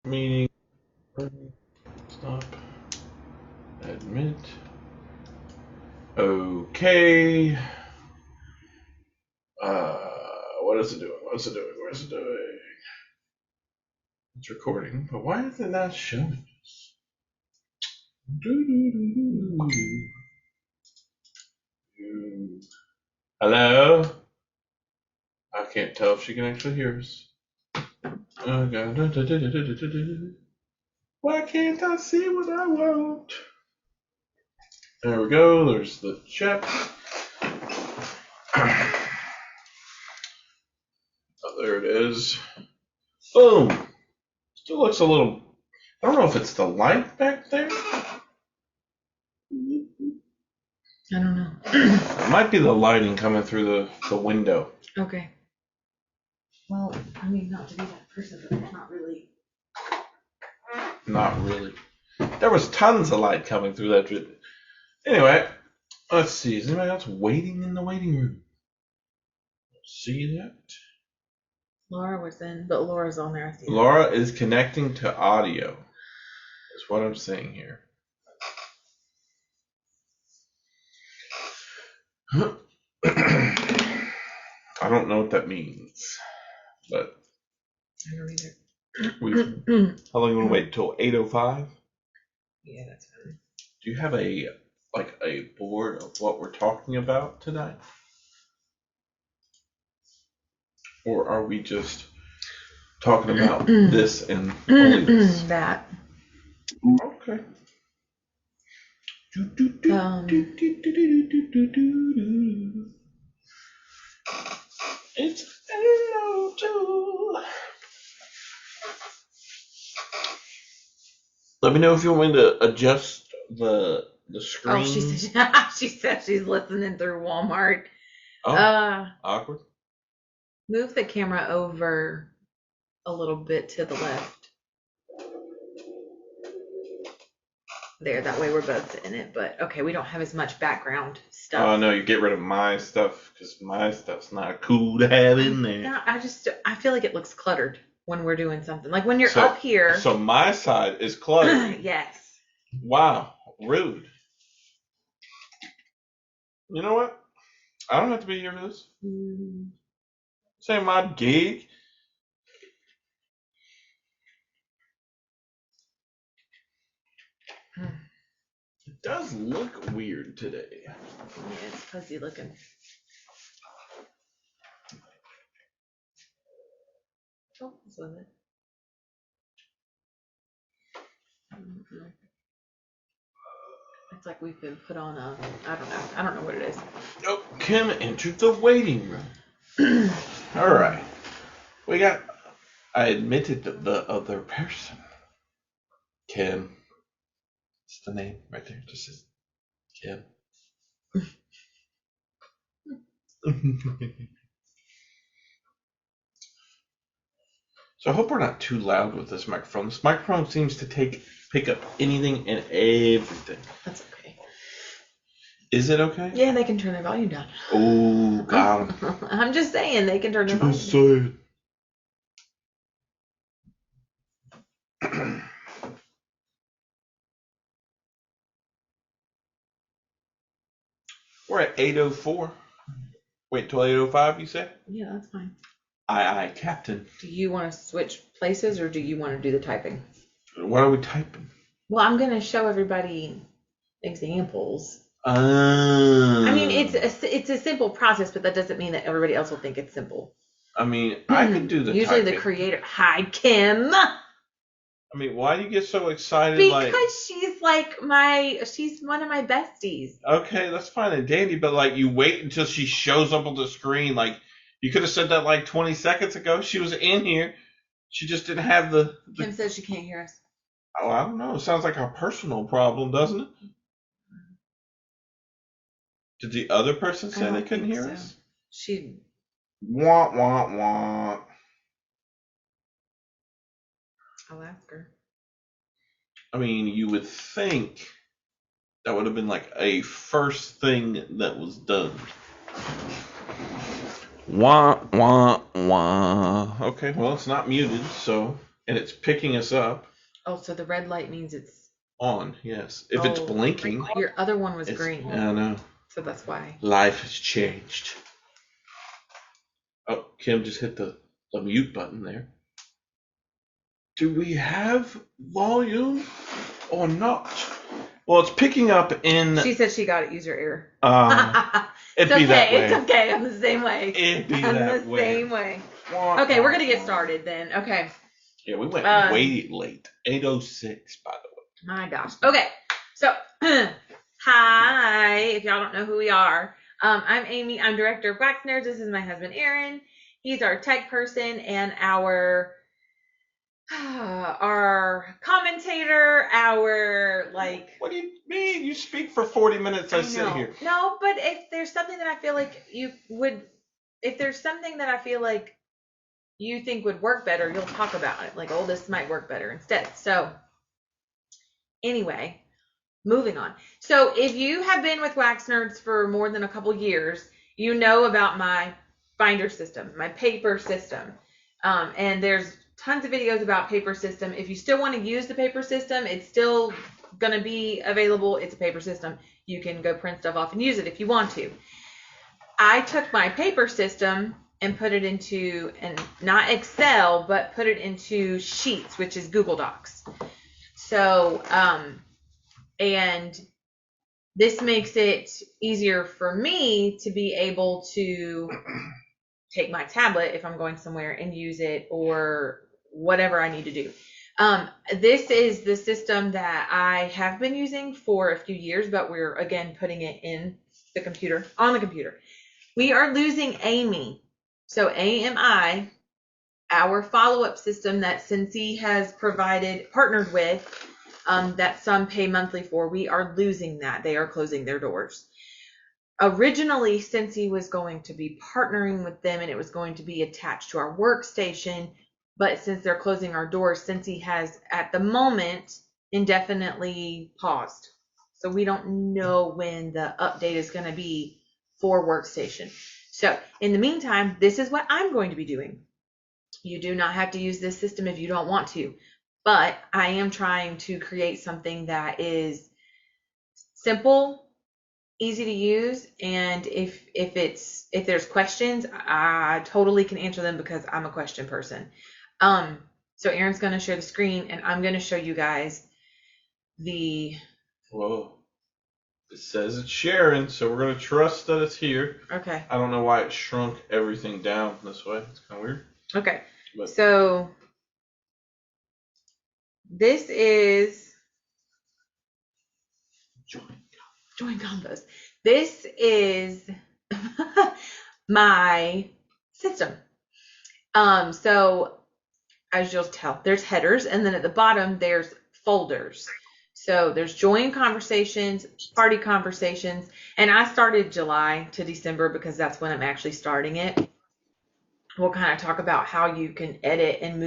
Meeting. Stop. Admit. Okay. What is it doing? What's it doing? Where's it doing? It's recording, but why is it not showing us? Hello? I can't tell if she can actually hear us. Why can't I see what I want? There we go. There's the chat. Oh, there it is. Boom. Still looks a little. I don't know if it's the light back there. I don't know. It might be the lighting coming through the window. Okay. Well, I mean, not to be that person, but it's not really. Not really. There was tons of light coming through that. Anyway, let's see. Is anybody else waiting in the waiting room? See that? Laura was in, but Laura's on there. I see. Laura is connecting to audio. That's what I'm saying here. I don't know what that means, but I don't either. how long you want to wait till 8:05? Yeah, that's fine. Do you have a board of what we're talking about today? Or are we just talking about this and only this? That. Okay. It's 8:02. Let me know if you want me to adjust the screen. Oh, she said she's listening through Walmart. Oh, awkward. Move the camera over a little bit to the left. There, that way we're both in it. But okay, we don't have as much background stuff. Oh no, you get rid of my stuff because my stuff's not cool to have in there. No, I feel like it looks cluttered when we're doing something. Like when you're up here. So my side is cluttered. Yes. Wow, rude. You know what? I don't have to be here for this. This ain't my gig. It does look weird today. Yeah, it's fuzzy looking. Oh, what's with it? It's like we've been put on a, I don't know what it is. Oh, Kim entered the waiting room. All right. I admitted the other person. Kim. It's the name right there. Just says Kim. So I hope we're not too loud with this microphone. This microphone seems to pick up anything and everything. That's okay. Is it okay? Yeah, they can turn their volume down. Oh, got him. I'm just saying they can turn their volume down. Just say it. We're at 8:04. Wait till 8:05, you say? Yeah, that's fine. Aye, Captain. Do you want to switch places or do you want to do the typing? What are we typing? Well, I'm going to show everybody examples. I mean, it's a simple process, but that doesn't mean that everybody else will think it's simple. I mean, I can do the usually typing. The creator. Hi, Kim. I mean, why do you get so excited? Because she's one of my besties. Okay, that's fine and dandy, but you wait until she shows up on the screen. You could have said that 20 seconds ago. She was in here. She just didn't have the. Kim says she can't hear us. Oh, I don't know. It sounds like a personal problem, doesn't it? Did the other person say they couldn't hear us? She. Wah, wah, wah. I'll ask her. I mean, you would think that would have been a first thing that was done. Wah, wah, wah. Okay, well, it's not muted, so and it's picking us up. Oh, so the red light means it's on. Yes, if it's blinking. Your other one was green. I know. So that's why. Life has changed. Oh, Kim just hit the mute button there. Do we have volume or not? Well, it's picking up in. She said she got it. Use your ear. It'd be that way. It's okay. I'm the same way. It'd be that way. Same way. Okay, we're gonna get started then. Okay. Yeah, we went way late. 8:06, by the way. My gosh. Okay. So, hi. If y'all don't know who we are, I'm Amy. I'm director of Wax Nerds. This is my husband, Aaron. He's our tech person and our commentator, our like. What do you mean? You speak for 40 minutes. I sit here. No, but if there's something that I feel like you think would work better, you'll talk about it. Like, oh, this might work better instead. So, anyway, moving on. So, if you have been with Wax Nerds for more than a couple years, you know about my binder system, my paper system, and there's tons of videos about paper system. If you still want to use the paper system, it's still going to be available. It's a paper system. You can go print stuff off and use it if you want to. I took my paper system and put it into, and not Excel, but put it into Sheets, which is Google Docs. So, and this makes it easier for me to be able to take my tablet if I'm going somewhere and use it, or whatever I need to do. This is the system that I have been using for a few years, but we're again putting it in the computer, on the computer. We are losing Amy. So AMI, our follow-up system that Scentsy has partnered with, that some pay monthly for, we are losing that. They are closing their doors. Originally, Scentsy was going to be partnering with them and it was going to be attached to our workstation. But since they're closing our doors, Scentsy has, at the moment, indefinitely paused. So we don't know when the update is going to be for workstation. So in the meantime, this is what I'm going to be doing. You do not have to use this system if you don't want to. But I am trying to create something that is simple, easy to use, and if there's questions, I totally can answer them because I'm a question person. So Aaron's going to share the screen and I'm going to show you guys the. Whoa. It says it's sharing, so we're going to trust that it's here. Okay. I don't know why it shrunk everything down this way. It's kind of weird. Okay. But. So this is Join Combos. This is my system. So as you'll tell, there's headers, and then at the bottom there's folders. So there's join conversations, party conversations, and I started July to December because that's when I'm actually starting it. We'll kind of talk about how you can edit and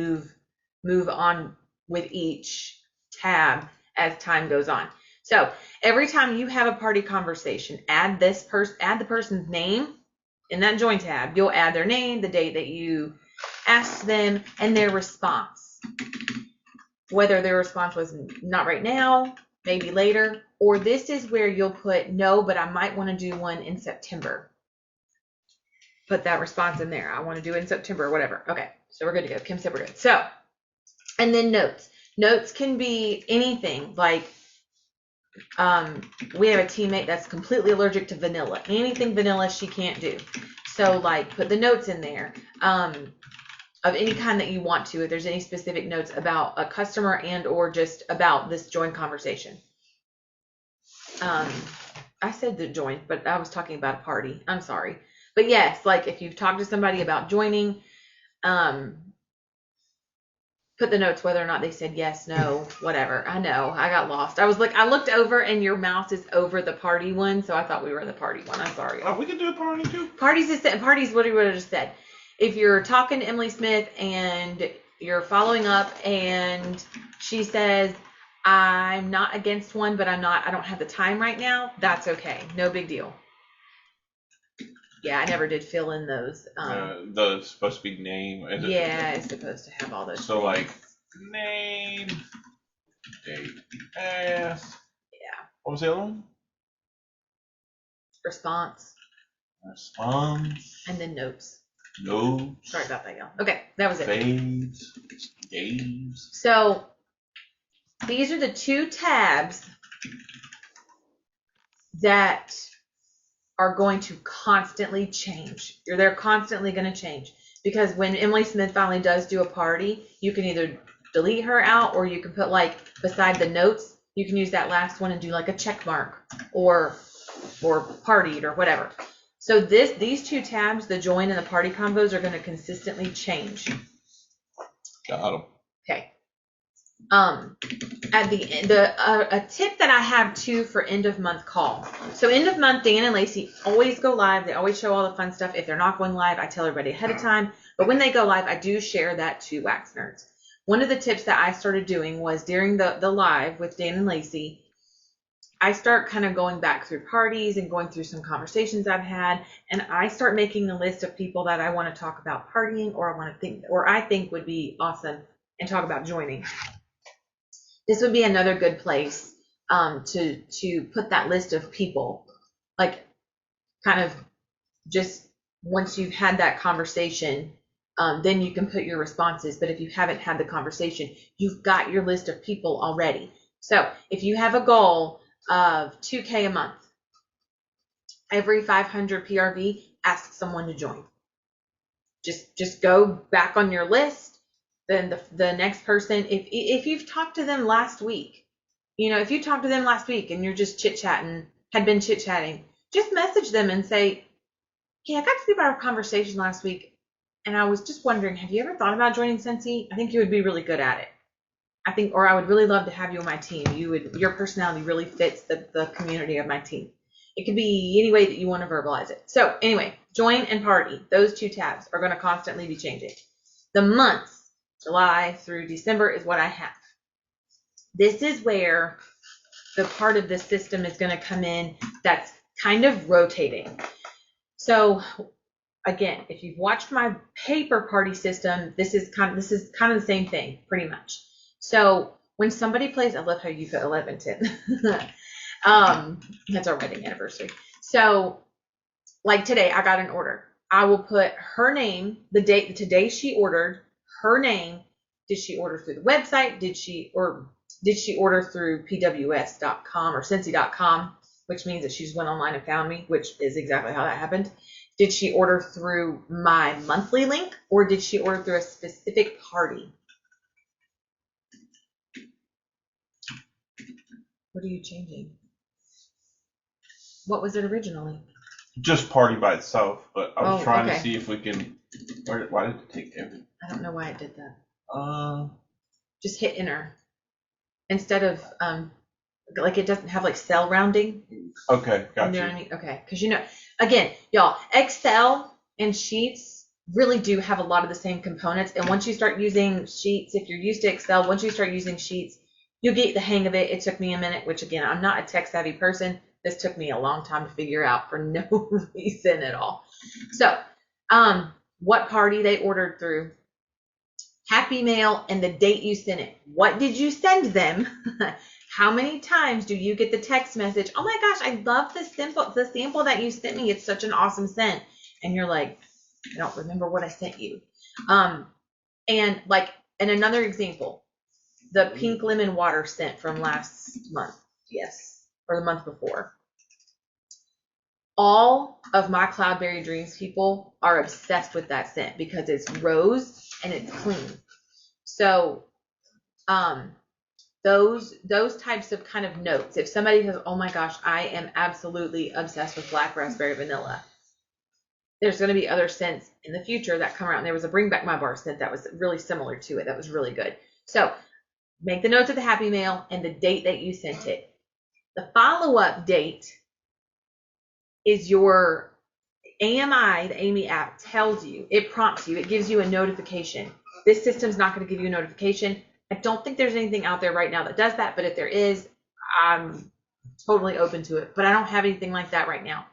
move on with each tab as time goes on. So every time you have a party conversation, add the person's name in that join tab. You'll add their name, the date that you asked them, and their response. Whether their response was not right now, maybe later, or this is where you'll put no, but I might want to do one in September. Put that response in there. I want to do it in September or whatever. Okay, so we're good to go. Kim said we're good. So, and then notes. Notes can be anything. Like, we have a teammate that's completely allergic to vanilla. Anything vanilla she can't do. So, like, put the notes in there. Of any kind that you want to, if there's any specific notes about a customer and or just about this join conversation. I said the join, but I was talking about a party. I'm sorry. But yes, like if you've talked to somebody about joining, put the notes whether or not they said yes, no, whatever. I know, I got lost. I was like, I looked over and your mouse is over the party one, so I thought we were the party one. I'm sorry. Oh, we can do a party too. Parties what I just said. If you're talking to Emily Smith and you're following up and she says, I'm not against one, but I don't have the time right now, that's okay. No big deal. Yeah, I never did fill in those. The supposed to be name. Yeah, it's supposed to have all those So things. Like name, date asked. Yeah. What was the other one? Response. Response. And then notes. Notes. Sorry about that, y'all. Okay, that was it. Fades. Games. So these are the 2 tabs that are going to constantly change. They're constantly going to change because when Emily Smith finally does do a party, you can either delete her out or you can put like beside the notes, you can use that last one and do like a check mark or partied or whatever. So these 2 tabs, the join and the party combos, are going to consistently change. Got them. Okay. At the end, a tip that I have too for end of month call. So end of month, Dan and Lacey always go live. They always show all the fun stuff. If they're not going live, I tell everybody ahead of time. But when they go live, I do share that to Wax Nerds. One of the tips that I started doing was during the live with Dan and Lacey, I start kind of going back through parties and going through some conversations I've had, and I start making a list of people that I want to talk about partying or I think would be awesome and talk about joining. This would be another good place to put that list of people, like kind of just once you've had that conversation, then you can put your responses. But if you haven't had the conversation, you've got your list of people already. So if you have a goal of 2K a month, every 500 PRV, ask someone to join. Just go back on your list. Then the next person, if you've talked to them last week, if you talked to them last week and you're just had been chit-chatting, just message them and say, hey, I got to see about our conversation last week, and I was just wondering, have you ever thought about joining Scentsy? I think you would be really good at it. Or I would really love to have you on my team. Your personality really fits the community of my team. It could be any way that you want to verbalize it. So anyway, join and party. Those 2 tabs are going to constantly be changing. The months, July through December, is what I have. This is where the part of the system is going to come in that's kind of rotating. So again, if you've watched my paper party system, this is kind of the same thing, pretty much. So when somebody plays, I love how you put 11/10. That's our wedding anniversary. So like today, I got an order. I will put her name, the date, today she ordered, her name. Did she order through the website? Did she order through pws.com or Scentsy.com, which means that she just went online and found me, which is exactly how that happened. Did she order through my monthly link, or did she order through a specific party? What are you changing? What was it originally? Just party by itself, but I was trying to see if we can. Why did it take everything? I don't know why it did that. Just hit enter instead of like it doesn't have like cell rounding. Okay, gotcha. You know what I mean? Okay, because again, y'all, Excel and Sheets really do have a lot of the same components, and once you start using Sheets, if you're used to Excel, once you start using Sheets, you'll get the hang of it. It took me a minute, which again, I'm not a tech savvy person. This took me a long time to figure out for no reason at all. So, what party they ordered through, happy mail, and the date you sent it. What did you send them? How many times do you get the text message? Oh my gosh, I love the sample that you sent me. It's such an awesome scent. And you're like, I don't remember what I sent you. And another example, the pink lemon water scent from last month. Yes, or the month before. All of my Cloudberry Dreams people are obsessed with that scent because it's rose and it's clean. So, those types of kind of notes, if somebody says, oh my gosh, I am absolutely obsessed with black raspberry vanilla, there's going to be other scents in the future that come around. There was a Bring Back My Bar scent that was really similar to it. That was really good. So make the notes of the happy mail and the date that you sent it. The follow-up date is your AMI, the AMI app tells you, it prompts you, it gives you a notification. This system's not going to give you a notification. I don't think there's anything out there right now that does that, but if there is, I'm totally open to it. But I don't have anything like that right now.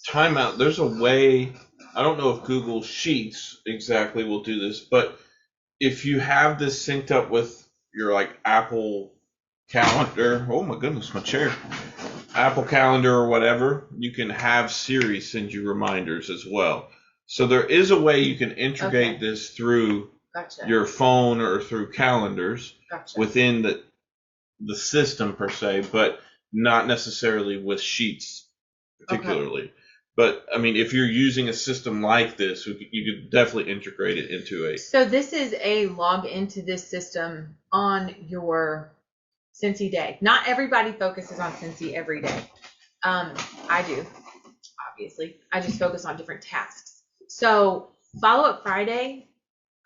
Timeout. There's a way, I don't know if Google Sheets exactly will do this, but if you have this synced up with your like Apple Calendar, oh my goodness, my chair, Apple Calendar or whatever, you can have Siri send you reminders as well. So there is a way you can integrate this through your phone or through calendars within the system per se, but not necessarily with Sheets particularly. Okay. But I mean, if you're using a system like this, you could definitely integrate it into a. So this is a log into this system on your Scentsy day. Not everybody focuses on Scentsy every day. I do, obviously. I just focus on different tasks. So follow-up Friday,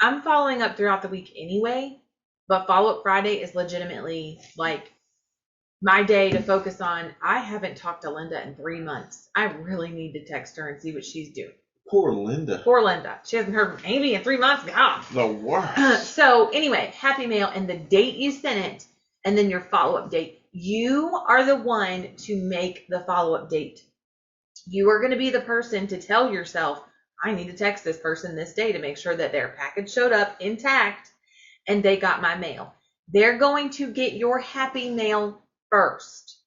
I'm following up throughout the week anyway, but follow-up Friday is legitimately like my day to focus on. I haven't talked to Linda in 3 months. I really need to text her and see what she's doing. Poor Linda. Poor Linda. She hasn't heard from Amy in 3 months. God. The worst. So anyway, happy mail and the date you sent it, and then your follow-up date. You are the one to make the follow-up date. You are going to be the person to tell yourself, I need to text this person this day to make sure that their package showed up intact and they got my mail. They're going to get your happy mail first.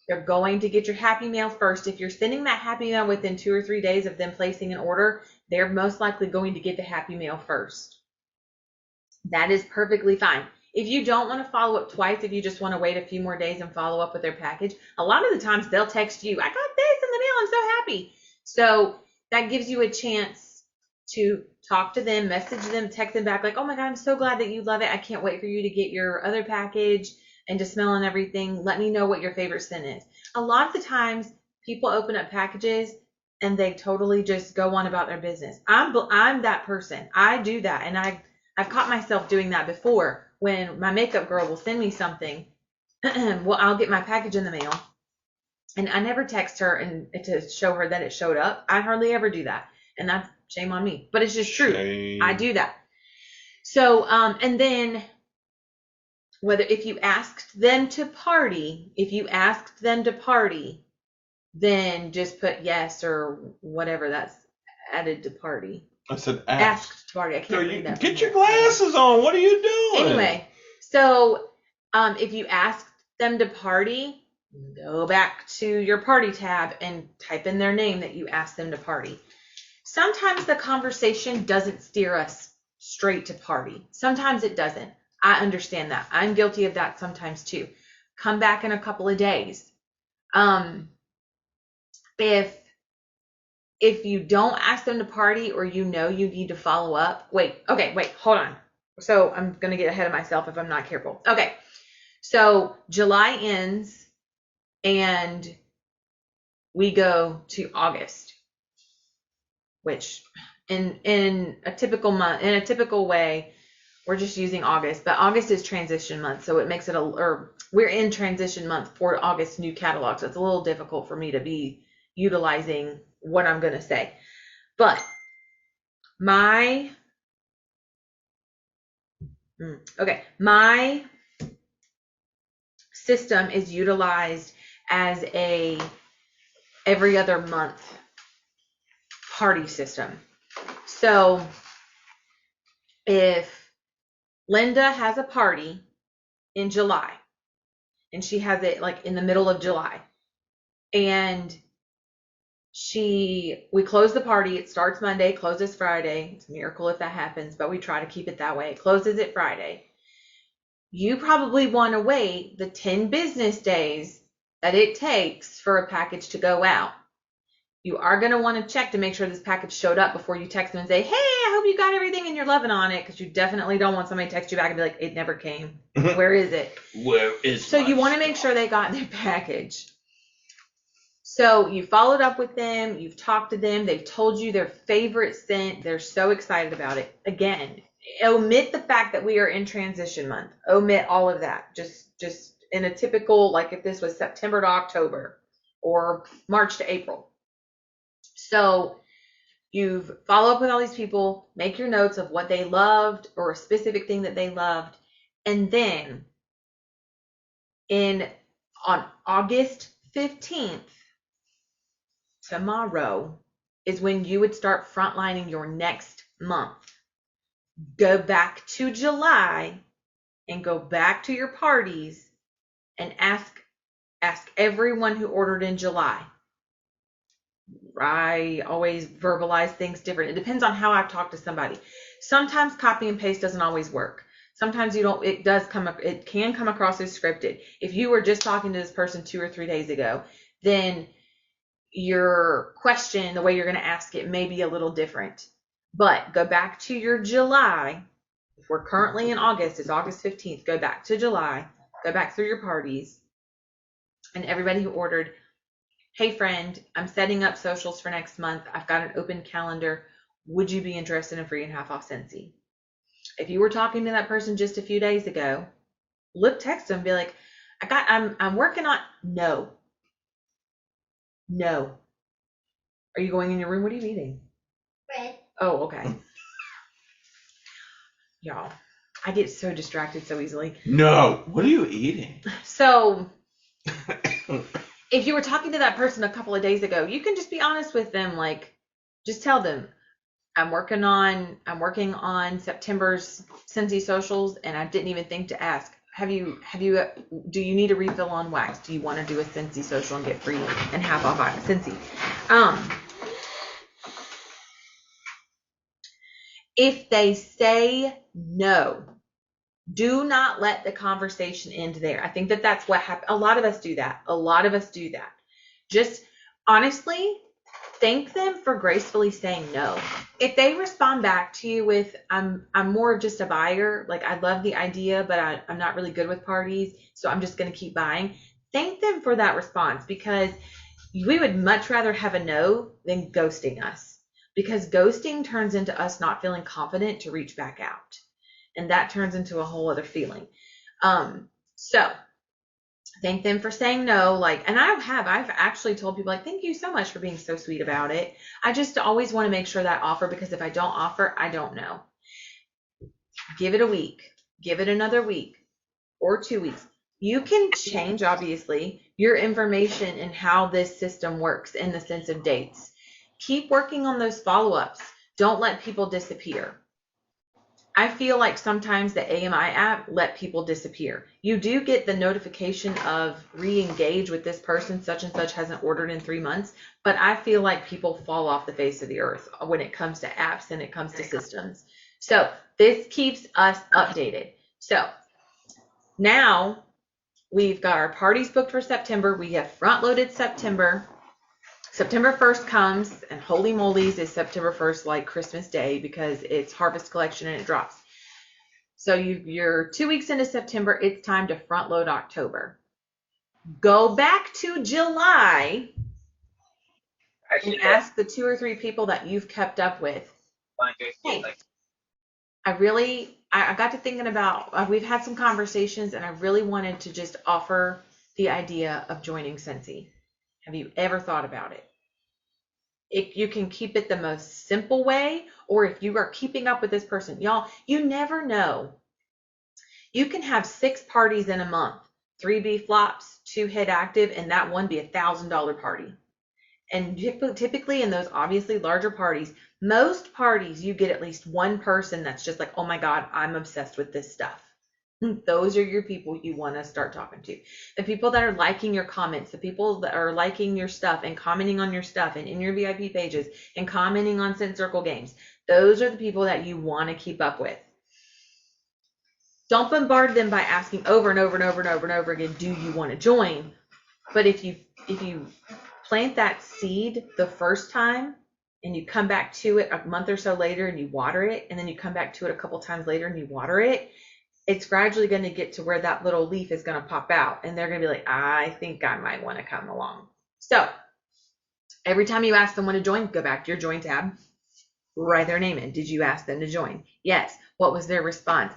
They're going to get your happy mail first. If you're sending that happy mail within 2 or 3 days of them placing an order, they're most likely going to get the happy mail first. That is perfectly fine. If you don't want to follow up twice, if you just want to wait a few more days and follow up with their package, a lot of the times they'll text you, I got this in the mail, I'm so happy. So that gives you a chance to talk to them, message them, text them back like, oh my God, I'm so glad that you love it. I can't wait for you to get your other package and to smell and everything. Let me know what your favorite scent is. A lot of the times people open up packages and they totally just go on about their business. I'm that person. I do that. And I've caught myself doing that before. When my makeup girl will send me something, well, I'll get my package in the mail, and I never text her and to show her that it showed up. I hardly ever do that, and that's shame on me, but it's just true. Shame. I do that. So, and then if you asked them to party, then just put yes or whatever that's added to party. I said asked to party. I can't read that. Get your glasses on. What are you doing? Anyway, so if you asked them to party, go back to your party tab and type in their name that you asked them to party. Sometimes the conversation doesn't steer us straight to party. Sometimes it doesn't. I understand that. I'm guilty of that sometimes too. Come back in a couple of days. If you don't ask them to party or you know you need to follow up, wait, hold on. So I'm going to get ahead of myself if I'm not careful. Okay, so July ends and we go to August, which in a typical month, in a typical way, we're just using August, but August is transition month, so it makes it we're in transition month for August new catalog, so it's a little difficult for me to be utilizing what I'm going to say. But my system is utilized as a every other month party system. So if Linda has a party in July and she has it like in the middle of July, and we close the party. It starts Monday, closes Friday. It's a miracle if that happens, but we try to keep it that way. It closes it Friday. You probably want to wait the 10 business days that it takes for a package to go out. You are going to want to check to make sure this package showed up before you text them and say, hey, I hope you got everything and you're loving on it, because you definitely don't want somebody to text you back and be like, it never came. Where is it? Where is So you want to make sure they got their package. So you followed up with them, you've talked to them, they've told you their favorite scent, they're so excited about it. Again, omit the fact that we are in transition month. Omit all of that. Just in a typical, like if this was September to October or March to April. So you've followed up with all these people, make your notes of what they loved or a specific thing that they loved, and then on August 15th, tomorrow is when you would start frontlining your next month. Go back to July and go back to your parties and ask everyone who ordered in July. I always verbalize things different. It depends on how I've talked to somebody. Sometimes copy and paste doesn't always work. Sometimes it can come across as scripted. If you were just talking to this person 2 or 3 days ago, then your question, the way you're going to ask it, may be a little different. But go back to your July. If we're currently in August, it's August 15th. Go back to July. Go back through your parties. And everybody who ordered, hey friend, I'm setting up socials for next month. I've got an open calendar. Would you be interested in free and half off Scentsy? If you were talking to that person just a few days ago, text them and be like, I'm working on, no. Are you going in your room? What are you eating? Bread. Oh, okay. Y'all, I get so distracted so easily. No, what are you eating? So if you were talking to that person a couple of days ago, you can just be honest with them. Like, just tell them, I'm working on September's Scentsy socials, and I didn't even think to ask, do you need a refill on wax? Do you want to do a Scentsy social and get free and half off Scentsy? If they say no, do not let the conversation end there. I think that's what happened. A lot of us do that. Just honestly, thank them for gracefully saying no. If they respond back to you with, I'm more of just a buyer, like I love the idea, but I'm not really good with parties, so I'm just going to keep buying. Thank them for that response, because we would much rather have a no than ghosting us, because ghosting turns into us not feeling confident to reach back out. And that turns into a whole other feeling. So thank them for saying no. And I've actually told people, like, thank you so much for being so sweet about it. I just always want to make sure that I offer, because if I don't offer, I don't know. Give it a week, give it another week or 2 weeks. You can change, obviously, your information and how this system works in the sense of dates. Keep working on those follow-ups. Don't let people disappear. I feel like sometimes the AMI app let people disappear. You do get the notification of re-engage with this person, such and such hasn't ordered in 3 months, but I feel like people fall off the face of the earth when it comes to apps and it comes to systems. So this keeps us updated. So now we've got our parties booked for September. We have front-loaded September. September 1st comes, and holy molies, is September 1st like Christmas Day, because it's harvest collection and it drops. So you're 2 weeks into September. It's time to front load October. Go back to July and ask the 2 or 3 people that you've kept up with, hey, I got to thinking about, we've had some conversations, and I really wanted to just offer the idea of joining Scentsy. Have you ever thought about it? You can keep it the most simple way, or if you are keeping up with this person, y'all, you never know. You can have 6 parties in a month, 3 be flops, 2 hit active, and that one be $1,000 party. And typically in those obviously larger parties, most parties, you get at least one person that's just like, oh my God, I'm obsessed with this stuff. Those are your people you want to start talking to. The people that are liking your comments, the people that are liking your stuff and commenting on your stuff and in your VIP pages and commenting on Scent Circle games. Those are the people that you want to keep up with. Don't bombard them by asking over and over and over and over and over again, do you want to join? But if you plant that seed the first time and you come back to it a month or so later and you water it, and then you come back to it a couple times later and you water it, it's gradually going to get to where that little leaf is going to pop out, and they're going to be like, I think I might want to come along. So every time you ask someone to join, go back to your join tab, write their name in. Did you ask them to join? Yes. What was their response?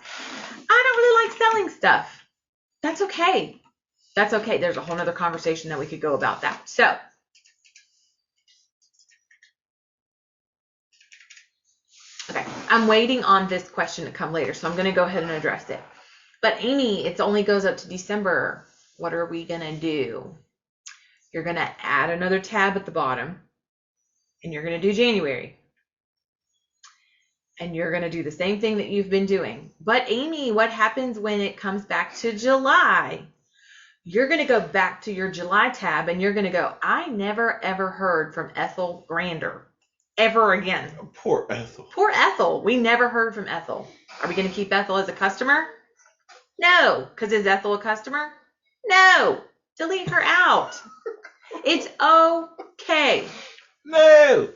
I don't really like selling stuff. That's okay. That's okay. There's a whole nother conversation that we could go about that. So okay, I'm waiting on this question to come later, so I'm going to go ahead and address it. But Amy, it only goes up to December. What are we going to do? You're going to add another tab at the bottom, and you're going to do January. And you're going to do the same thing that you've been doing. But Amy, what happens when it comes back to July? You're going to go back to your July tab and you're going to go, I never ever heard from Ethel Grander ever again. Poor Ethel. Poor Ethel. We never heard from Ethel. Are we going to keep Ethel as a customer? No. Because is Ethel a customer? No. Delete her out. It's okay. No.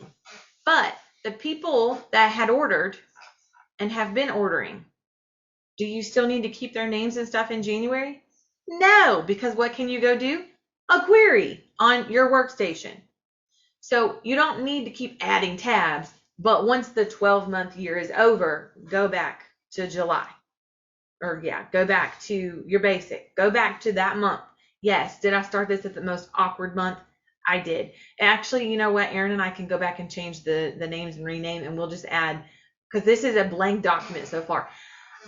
But the people that had ordered and have been ordering, do you still need to keep their names and stuff in January? No, because what can you go do? A query on your workstation. So you don't need to keep adding tabs, but once the 12-month year is over, go back to July. Or yeah, go back to your basic. Go back to that month. Yes, did I start this at the most awkward month? I did. Actually, you know what? Aaron and I can go back and change the names and rename, and we'll just add, because this is a blank document so far.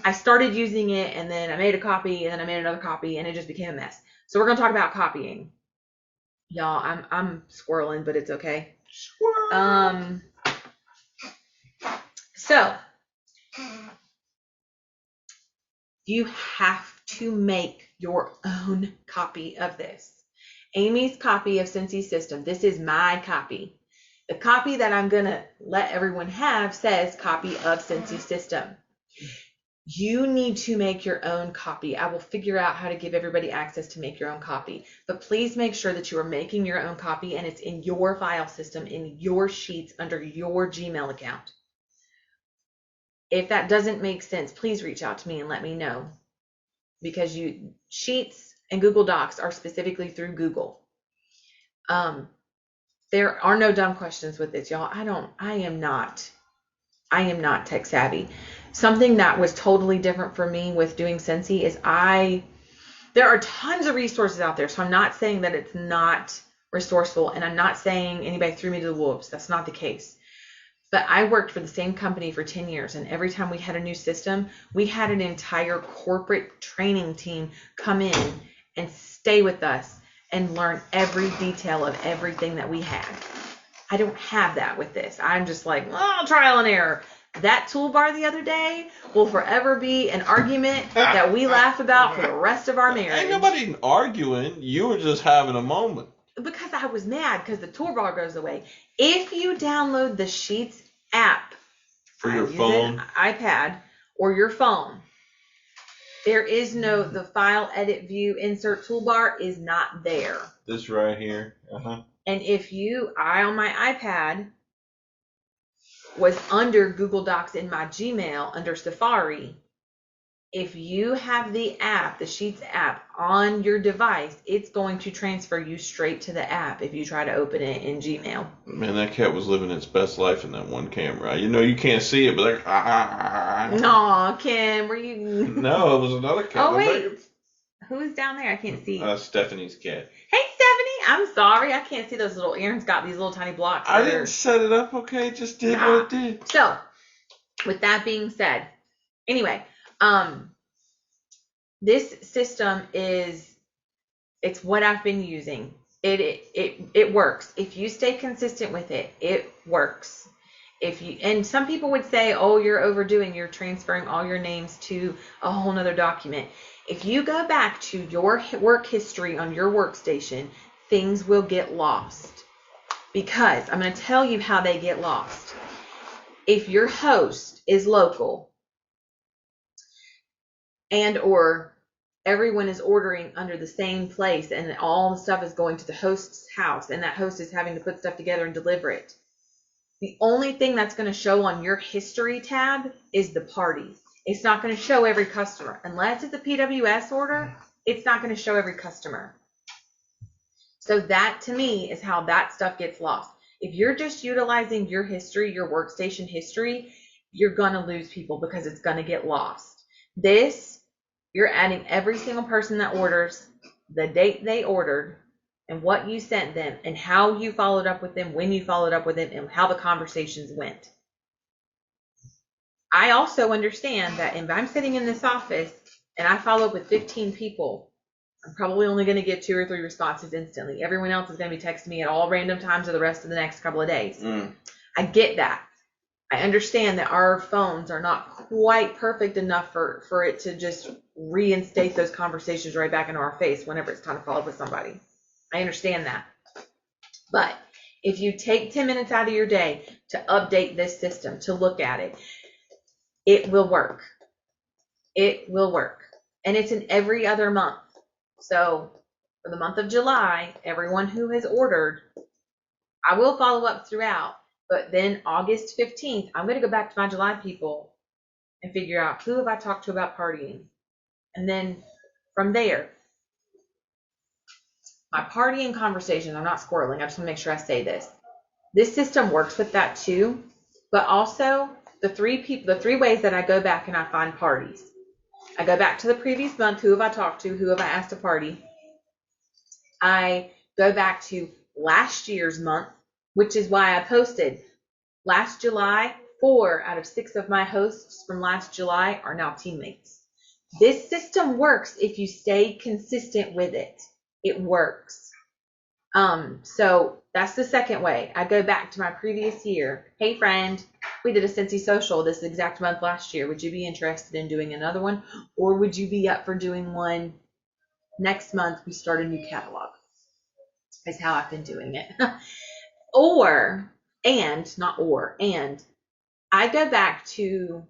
I started using it, and then I made a copy, and then I made another copy, and it just became a mess. So we're going to talk about copying. Y'all, I'm squirreling, but it's okay. Squirrel. So you have to make your own copy of this. Amy's copy of Scentsy System. This is my copy. The copy that I'm going to let everyone have says copy of Scentsy System. You need to make your own copy. I will figure out how to give everybody access to make your own copy. But please make sure that you are making your own copy and it's in your file system, in your sheets, under your Gmail account. If that doesn't make sense, please reach out to me and let me know. Because Sheets and Google Docs are specifically through Google. There are no dumb questions with this, y'all. I am not tech savvy. Something that was totally different for me with doing Scentsy is there are tons of resources out there. So I'm not saying that it's not resourceful, and I'm not saying anybody threw me to the wolves. That's not the case. But I worked for the same company for 10 years, and every time we had a new system, we had an entire corporate training team come in and stay with us and learn every detail of everything that we had. I don't have that with this. I'm just like, oh, trial and error. That toolbar the other day will forever be an argument that we laugh about for the rest of our marriage. Ain't nobody arguing. You were just having a moment. Because I was mad because the toolbar goes away. If you download the Sheets app for your phone, iPad, or your phone, there is the file, edit, view, insert toolbar is not there. This right here. And I on my iPad was under Google Docs in my Gmail under Safari. If you have the app, the Sheets app on your device, it's going to transfer you straight to the app if you try to open it in Gmail. Man, that cat was living its best life in that one camera. You know, you can't see it, but like, Aw, Kim, were you? No, it was another cat. Oh, wait. Who's down there? I can't see. Stephanie's cat. Hey, Stephanie. I'm sorry. I can't see those little, Aaron's got these little tiny blocks. I didn't set it up, okay? It just did what it did. So, with that being said, anyway, this system it's what I've been using. It works. If you stay consistent with it, it works. And some people would say, oh, you're overdoing, you're transferring all your names to a whole nother document. If you go back to your work history on your workstation, things will get lost. Because I'm going to tell you how they get lost. If your host is local and or everyone is ordering under the same place and all the stuff is going to the host's house and that host is having to put stuff together and deliver it, the only thing that's going to show on your history tab is the parties. It's not going to show every customer. Unless it's a PWS order, it's not going to show every customer. So that, to me, is how that stuff gets lost. If you're just utilizing your history, your workstation history, you're going to lose people because it's going to get lost. This, you're adding every single person that orders, the date they ordered, and what you sent them, and how you followed up with them, when you followed up with them, and how the conversations went. I also understand that if I'm sitting in this office and I follow up with 15 people, I'm probably only going to get 2 or 3 responses instantly. Everyone else is going to be texting me at all random times for the rest of the next couple of days. I get that. I understand that our phones are not quite perfect enough for it to just reinstate those conversations right back into our face whenever it's time to follow up with somebody. I understand that. But if you take 10 minutes out of your day to update this system, to look at it, it will work. It will work. And it's in every other month. So for the month of July, everyone who has ordered, I will follow up throughout. But then August 15th, I'm going to go back to my July people and figure out who have I talked to about partying. And then from there, my partying conversations, I'm not squirreling. I just want to make sure I say this. This system works with that too, but also the three ways that I go back and I find parties. I go back to the previous month. Who have I talked to? Who have I asked to party? I go back to last year's month, which is why I posted last July, 4 out of 6 of my hosts from last July are now teammates. This system works if you stay consistent with it. It works. So that's the second way. I go back to my previous year. Hey friend, we did a Scentsy social this exact month last year. Would you be interested in doing another one? Or would you be up for doing one next month? We start a new catalog. Is how I've been doing it. And I go back to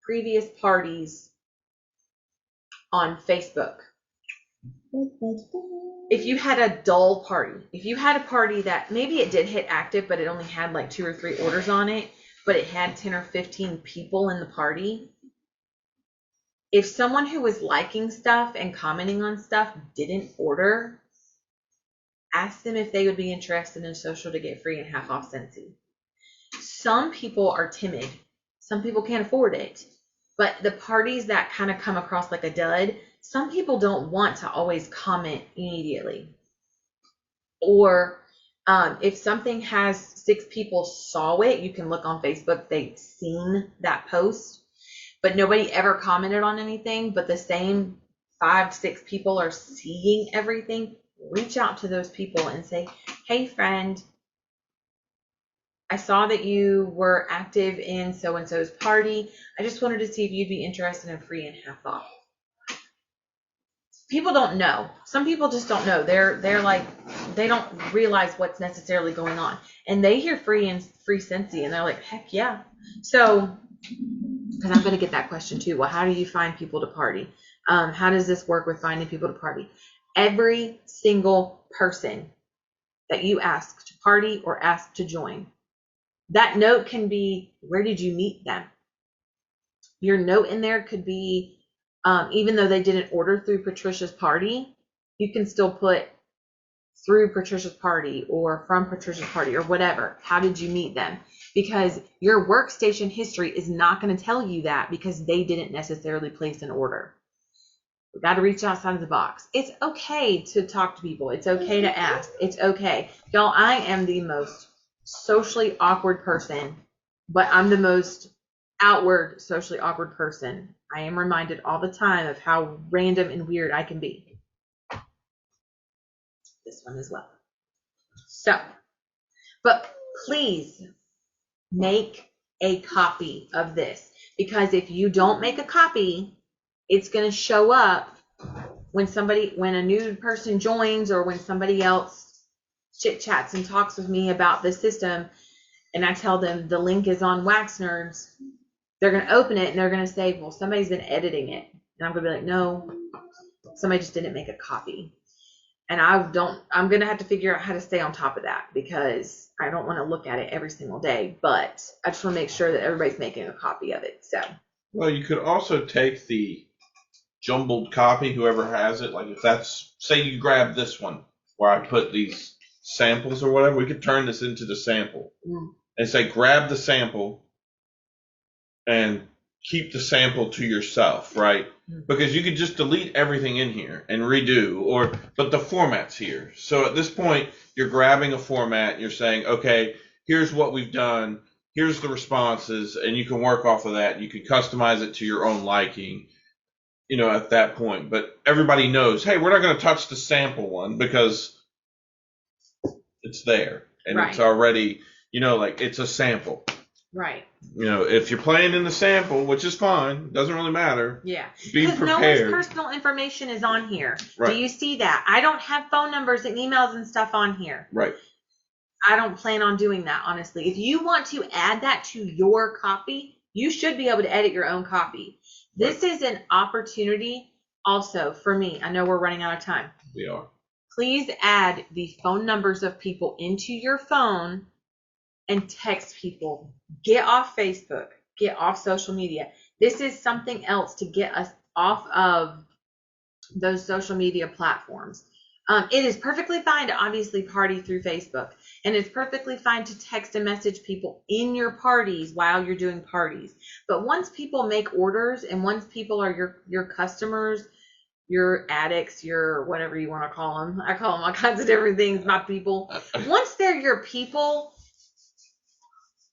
previous parties on Facebook. If you had a dull party, if you had a party that maybe it did hit active, but it only had like 2 or 3 orders on it, but it had 10 or 15 people in the party, if someone who was liking stuff and commenting on stuff didn't order, ask them if they would be interested in social to get free and half off Scentsy. Some people are timid. Some people can't afford it. But the parties that kind of come across like a dud, some people don't want to always comment immediately. Or if something has 6 people saw it, you can look on Facebook, they've seen that post, but nobody ever commented on anything, but the same 5, 6 people are seeing everything. Reach out to those people and say, hey friend, I saw that you were active in so-and-so's party. I just wanted to see if you'd be interested in free and half off. People don't know. Some people just don't know. They're like, they don't realize what's necessarily going on. And they hear free Scentsy and they're like, heck yeah. So, because I'm going to get that question too. Well, how do you find people to party? How does this work with finding people to party? Every single person that you ask to party or ask to join, that note can be, where did you meet them? Your note in there could be, even though they didn't order through Patricia's party, you can still put through Patricia's party or from Patricia's party or whatever. How did you meet them? Because your workstation history is not going to tell you that because they didn't necessarily place an order. We got to reach outside of the box. It's okay to talk to people. It's okay to ask. It's okay. Y'all, I am the most socially awkward person, but I'm the most outward socially awkward person. I am reminded all the time of how random and weird I can be. This one as well. So, but please make a copy of this, because if you don't make a copy, it's going to show up when a new person joins or when somebody else chit chats and talks with me about this system and I tell them the link is on Wax Nerds. They're going to open it and they're going to say, well, somebody's been editing it. And I'm going to be like, no, somebody just didn't make a copy. And I'm going to have to figure out how to stay on top of that because I don't want to look at it every single day, but I just want to make sure that everybody's making a copy of it. So, well, you could also take the jumbled copy, whoever has it, like if that's, say you grab this one where I put these samples or whatever, we could turn this into the sample and say, grab the sample and keep the sample to yourself, right? Because you could just delete everything in here and redo, but the format's here. So at this point, you're grabbing a format and you're saying, okay, here's what we've done, here's the responses, and you can work off of that. You can customize it to your own liking, at that point. But everybody knows, hey, we're not going to touch the sample one because it's there and It's already, like it's a sample. Right. You know, if you're playing in the sample, which is fine, doesn't really matter. Yeah. Be Because prepared. no one's personal information is on here. Right. Do you see that? I don't have phone numbers and emails and stuff on here. Right. I don't plan on doing that, honestly. If you want to add that to your copy, you should be able to edit your own copy. This is an opportunity also for me. I know we're running out of time. We are. Please add the phone numbers of people into your phone and text people. Get off Facebook. Get off social media. This is something else to get us off of those social media platforms. It is perfectly fine to obviously party through Facebook, and it's perfectly fine to text and message people in your parties while you're doing parties. But once people make orders and once people are your customers, your addicts, your whatever you want to call them, I call them all kinds of different things, my people. Once they're your people,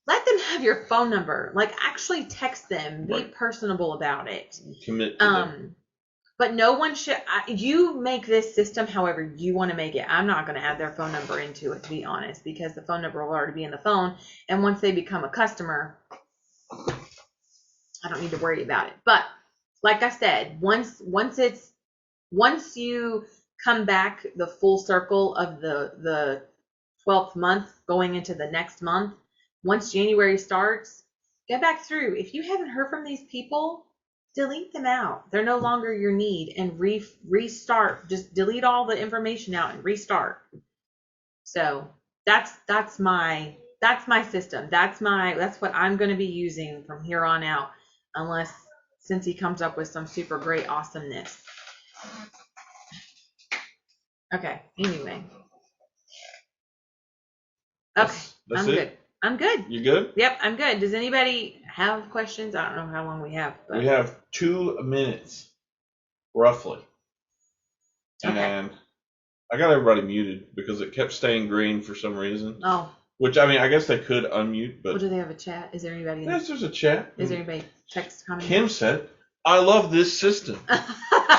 let them have your phone number. Like, actually text them. Be personable about it. Commit to them. But no one should. You make this system however you want to make it. I'm not going to add their phone number into it, to be honest, because the phone number will already be in the phone. And once they become a customer, I don't need to worry about it. But like I said, once you come back the full circle of the 12th month going into the next month, once January starts, get back through. If you haven't heard from these people, delete them out. They're no longer your need, and restart. Just delete all the information out and restart. So that's my system. That's what I'm going to be using from here on out, unless Scentsy comes up with some super great awesomeness. Okay. Anyway. Okay. That's I'm it? good. I'm good. You good? Yep, I'm good. Does anybody have questions? I don't know how long we have. But... We have 2 minutes, roughly. Okay. And I got everybody muted because it kept staying green for some reason. Oh. Which, I mean, I guess they could unmute, but... Well, do they have a chat? Is there anybody? Yes, there's a chat. Is there anybody text commenting? Kim said, I love this system.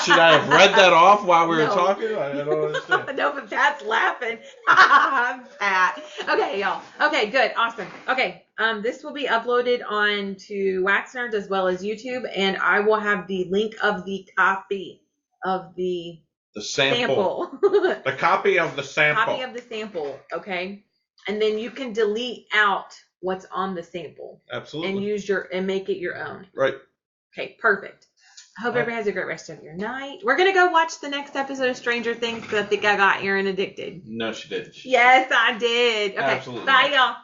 Should I have read that off while we were talking? I don't understand. No, but Pat's laughing. Pat. Okay, y'all. Okay, good. Awesome. Okay. This will be uploaded on to Wax Nerds as well as YouTube, and I will have the link of the copy of the sample. The copy of the sample. Copy of the sample, okay? And then you can delete out what's on the sample. Absolutely. And make it your own. Right. Okay, perfect. I hope everybody has a great rest of your night. We're going to go watch the next episode of Stranger Things because I think I got Erin addicted. No, she didn't. Yes, I did. Okay, Absolutely. bye, y'all.